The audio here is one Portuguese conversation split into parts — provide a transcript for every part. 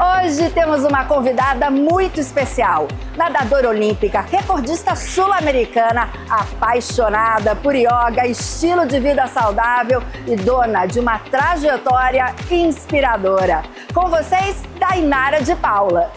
Hoje temos uma convidada muito especial, nadadora olímpica, recordista sul-americana, apaixonada por yoga, estilo de vida saudável e dona de uma trajetória inspiradora. Com vocês, Dainara de Paula.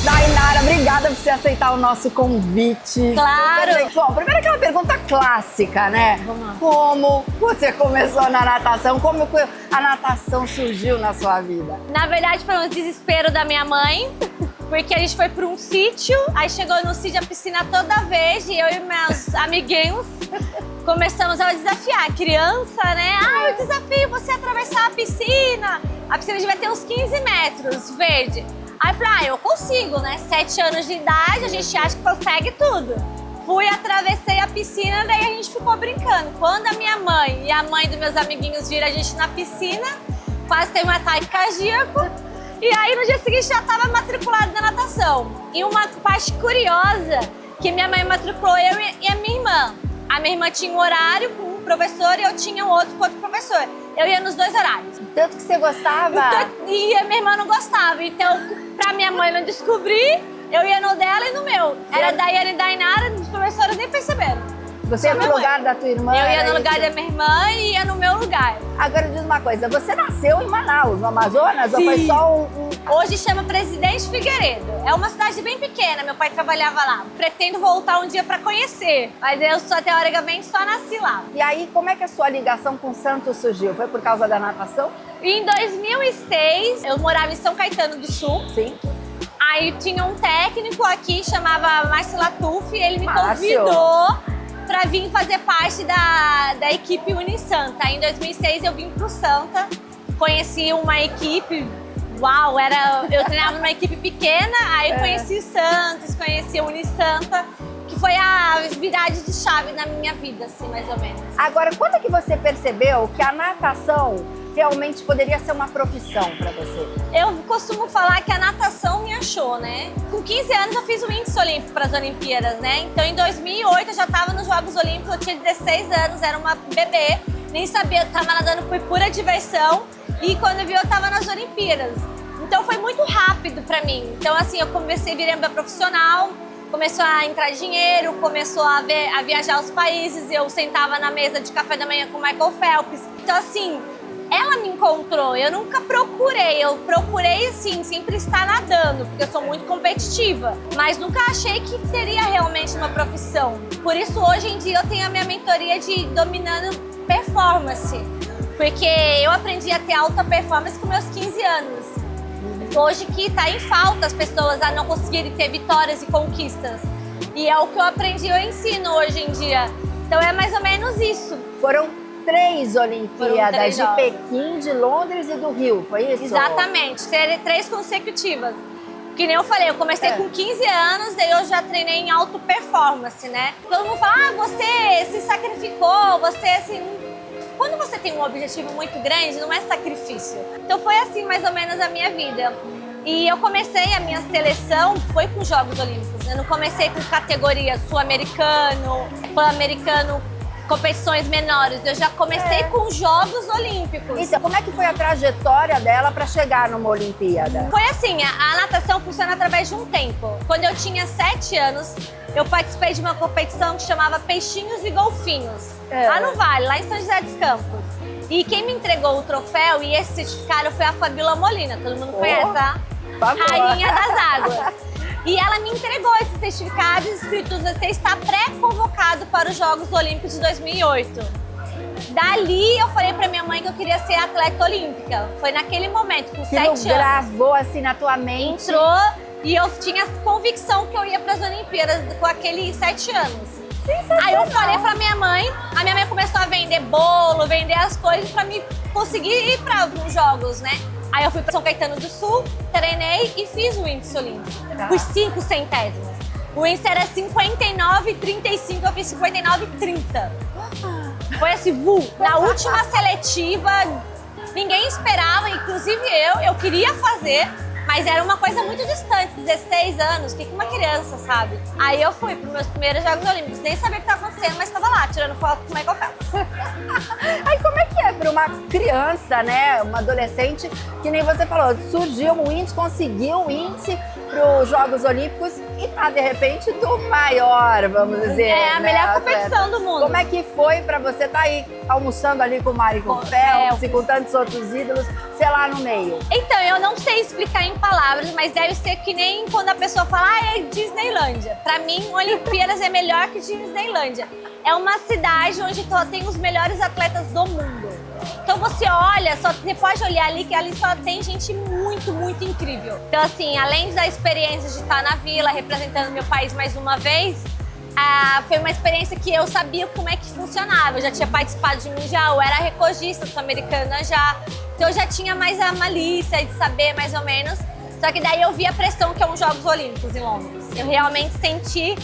Dainara, obrigada por você aceitar o nosso convite. Claro! Bom, primeiro aquela pergunta clássica, né? Vamos lá. Como você começou na natação? Como a natação surgiu na sua vida? Na verdade, foi um desespero da minha mãe, porque a gente foi para um sítio, aí chegou no sítio a piscina toda vez e eu e meus amiguinhos começamos a desafiar. Criança, né? Ah, eu desafio você a atravessar a piscina. A piscina devia ter uns 15 metros, verde. Aí eu falei, eu consigo, né? 7 anos de idade, a gente acha que consegue tudo. Fui, atravessei a piscina, daí a gente ficou brincando. Quando a minha mãe e a mãe dos meus amiguinhos viram a gente na piscina, quase teve um ataque cardíaco. E aí no dia seguinte já estava matriculada na natação. E uma parte curiosa, que minha mãe matriculou eu e a minha irmã. A minha irmã tinha um horário com um professor e eu tinha um outro com outro professor. Eu ia nos 2 horários. Tanto que você gostava? E a minha irmã não gostava. Então, pra minha mãe não descobrir, eu ia no dela e no meu. Era Daiane e Dainara, os professores nem perceberam. Você ia no lugar da tua irmã? Eu ia no lugar da minha irmã e ia no meu lugar. Agora diz uma coisa, você nasceu em Manaus, no Amazonas? Sim. Ou foi só Hoje chama Presidente Figueiredo. É uma cidade bem pequena, meu pai trabalhava lá. Pretendo voltar um dia pra conhecer, mas eu teoricamente só nasci lá. E aí, como é que a sua ligação com Santos surgiu? Foi por causa da natação? Em 2006, eu morava em São Caetano do Sul. Sim. Aí tinha um técnico aqui, chamava Márcio Latuf, e ele me Márcio. convidou para vir fazer parte da equipe Unisanta. Aí em 2006 eu vim pro Santa, conheci uma equipe, uau, eu treinava numa equipe pequena, aí eu conheci o Santos, conheci a Unisanta, que foi a virada de chave na minha vida, assim, mais ou menos. Agora, quando é que você percebeu que a natação realmente poderia ser uma profissão para você? Eu costumo falar que a natação me achou, né? Com 15 anos eu fiz o índice olímpico para as Olimpíadas, né? Então em 2008 eu já estava nos Jogos Olímpicos, eu tinha 16 anos, era uma bebê, nem sabia, estava nadando por pura diversão e quando eu vi eu estava nas Olimpíadas. Então foi muito rápido para mim. Então assim, eu comecei a virar profissional, começou a entrar dinheiro, começou a viajar aos países, eu sentava na mesa de café da manhã com o Michael Phelps. Então assim, ela me encontrou, eu nunca procurei, eu procurei assim, sempre estar nadando, porque eu sou muito competitiva, mas nunca achei que seria realmente uma profissão. Por isso hoje em dia eu tenho a minha mentoria de Dominando Performance, porque eu aprendi a ter alta performance com meus 15 anos. Hoje que está em falta as pessoas a não conseguirem ter vitórias e conquistas. E é o que eu aprendi, eu ensino hoje em dia. Então é mais ou menos isso. Foram 3 Olimpíadas, de jogos. Pequim, de Londres e do Rio, foi isso? Exatamente, 3 consecutivas. Que nem eu falei, eu comecei com 15 anos, daí eu já treinei em alta performance, né? Todo mundo fala, você se sacrificou, você assim... Quando você tem um objetivo muito grande, não é sacrifício. Então foi assim mais ou menos a minha vida. E eu comecei a minha seleção, foi com Jogos Olímpicos. Eu não comecei com categoria sul-americano, pan-americano, competições menores. Eu já comecei com Jogos Olímpicos. Então, como é que foi a trajetória dela para chegar numa Olimpíada? Foi assim, a natação funciona através de um tempo. Quando eu tinha 7 anos, eu participei de uma competição que chamava Peixinhos e Golfinhos. Lá no Vale, lá em São José dos Campos. E quem me entregou o troféu e esse certificado foi a Fabíola Molina. Todo mundo conhece, a Rainha das Águas. E ela me entregou esses certificados escritos: você está pré-convocado para os Jogos Olímpicos de 2008. Dali eu falei pra minha mãe que eu queria ser atleta olímpica. Foi naquele momento, com 7 anos. Gravou assim na tua mente? Entrou e eu tinha convicção que eu ia para as Olimpíadas com aqueles 7 anos. Aí eu falei pra minha mãe, a minha mãe começou a vender bolo, vender as coisas pra me conseguir ir para os jogos, né? Aí eu fui para São Caetano do Sul, treinei e fiz o índice olímpico, por 5 centésimos. O índice era 59,35, eu fiz 59,30. Foi assim, na última seletiva, ninguém esperava, inclusive eu queria fazer. Mas era uma coisa muito distante, 16 anos, que uma criança, sabe? Aí eu fui para os meus primeiros Jogos Olímpicos, nem sabia o que estava acontecendo, mas estava lá, tirando foto com o Michael Phelps. Aí como é que é para uma criança, né, uma adolescente, que nem você falou, surgiu um índice, conseguiu um índice para os Jogos Olímpicos e tá, de repente, do maior, vamos dizer. É a né, melhor competição do mundo. Como é que foi para você estar aí almoçando ali com o Michael Phelps e com tantos outros ídolos, sei lá, no meio? Então, eu não sei explicar em palavras, mas deve ser que nem quando a pessoa fala, é Disneylândia. Pra mim, Olimpíadas é melhor que Disneylândia. É uma cidade onde tem os melhores atletas do mundo. Então você olha, você pode olhar ali que ali só tem gente muito, muito incrível. Então assim, além da experiência de estar na vila, representando meu país mais uma vez, foi uma experiência que eu sabia como é que funcionava. Eu já tinha participado de mundial, eu era recordista sul-americana já. Então eu já tinha mais a malícia de saber mais ou menos. Só que daí eu vi a pressão que é um Jogos Olímpicos em Londres. Eu realmente senti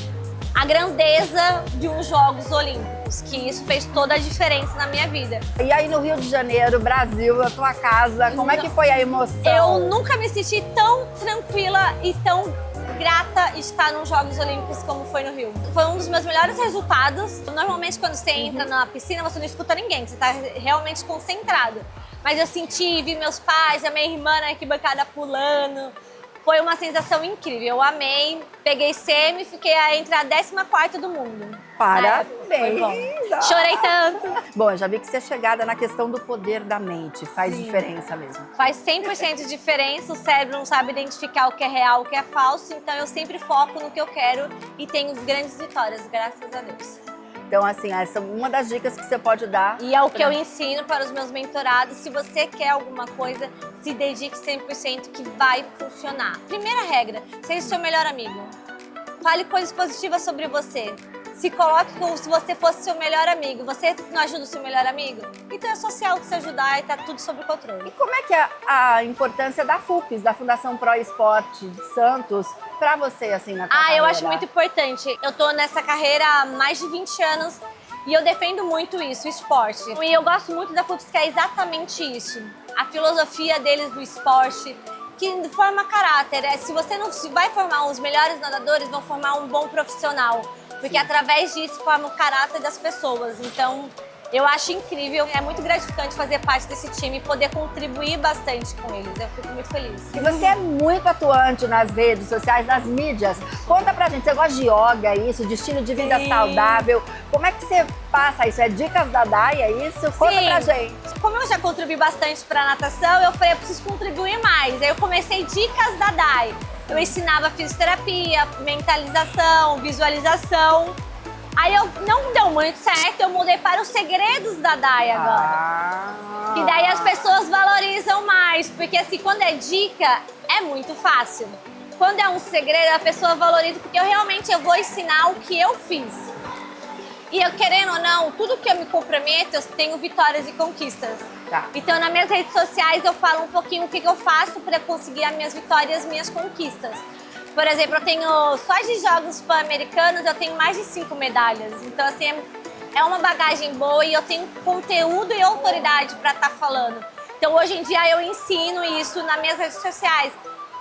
a grandeza de uns Jogos Olímpicos, que isso fez toda a diferença na minha vida. E aí no Rio de Janeiro, Brasil, a tua casa, como é que foi a emoção? Eu nunca me senti tão tranquila e tão grata estar nos Jogos Olímpicos como foi no Rio. Foi um dos meus melhores resultados. Normalmente quando você entra na piscina, você não escuta ninguém, você está realmente concentrado. Mas eu senti, vi meus pais, a minha irmã na arquibancada pulando. Foi uma sensação incrível, eu amei. Peguei semi e fiquei entre a 14ª do mundo. Parabéns! Foi bom. Chorei tanto. Bom, eu já vi que você é chegada na questão do poder da mente. Faz Sim. diferença mesmo. Faz 100% de diferença, o cérebro não sabe identificar o que é real, o que é falso, então eu sempre foco no que eu quero e tenho grandes vitórias, graças a Deus. Então, assim, essa é uma das dicas que você pode dar. E é o que eu ensino para os meus mentorados. Se você quer alguma coisa, se dedique 100% que vai funcionar. Primeira regra, seja seu melhor amigo. Fale coisas positivas sobre você. Se coloque como se você fosse seu melhor amigo. Você não ajuda o seu melhor amigo? Então é social que se ajudar e tá tudo sob controle. E como é que é a importância da FUPES, da Fundação Pro Esporte de Santos, pra você, assim, na tua carreira? Eu acho muito importante. Eu tô nessa carreira há mais de 20 anos e eu defendo muito isso, o esporte. E eu gosto muito da FUPES, que é exatamente isso. A filosofia deles do esporte, que forma caráter. Se você não vai formar os melhores nadadores, vão formar um bom profissional. Porque através disso forma o caráter das pessoas. Então, eu acho incrível, é muito gratificante fazer parte desse time e poder contribuir bastante com eles. Eu fico muito feliz. E você é muito atuante nas redes sociais, nas mídias. Conta pra gente, você gosta de yoga, isso, de estilo de vida Sim. saudável. Como é que você passa isso? É dicas da Dai, é isso? Conta Sim. pra gente. Como eu já contribuí bastante pra natação, eu falei, eu preciso contribuir mais. Aí eu comecei dicas da Dai. Eu ensinava fisioterapia, mentalização, visualização. Aí não deu muito certo, eu mudei para os segredos da Dai agora. Que daí as pessoas valorizam mais, porque assim, quando é dica, é muito fácil. Quando é um segredo, a pessoa valoriza, porque eu vou ensinar o que eu fiz. E eu, querendo ou não, tudo que eu me comprometo, eu tenho vitórias e conquistas. Tá. Então, nas minhas redes sociais, eu falo um pouquinho o que eu faço para conseguir as minhas vitórias e as minhas conquistas. Por exemplo, eu tenho, só de Jogos Pan-Americanos, eu tenho mais de 5 medalhas. Então, assim, é uma bagagem boa e eu tenho conteúdo e autoridade para estar falando. Então, hoje em dia, eu ensino isso nas minhas redes sociais.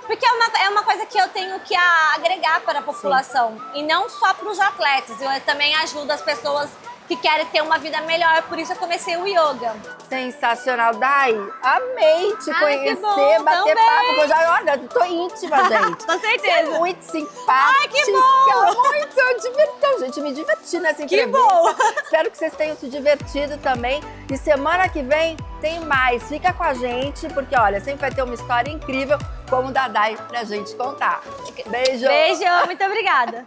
Porque é uma coisa que eu tenho que agregar para a população. Sim. E não só para os atletas. Eu também ajudo as pessoas que querem ter uma vida melhor. Por isso eu comecei o yoga. Sensacional, Dai. Amei te conhecer, bom, bater também. papo. Eu já, olha, eu tô íntima, gente. Com certeza. Você é muito simpática. Ai, que bom. Muito divertida. Gente, me diverti nessa entrevista. Que bom. Espero que vocês tenham se divertido também. E semana que vem tem mais. Fica com a gente, porque, olha, sempre vai ter uma história incrível como o da Dai pra gente contar. Beijo. Beijo, muito obrigada.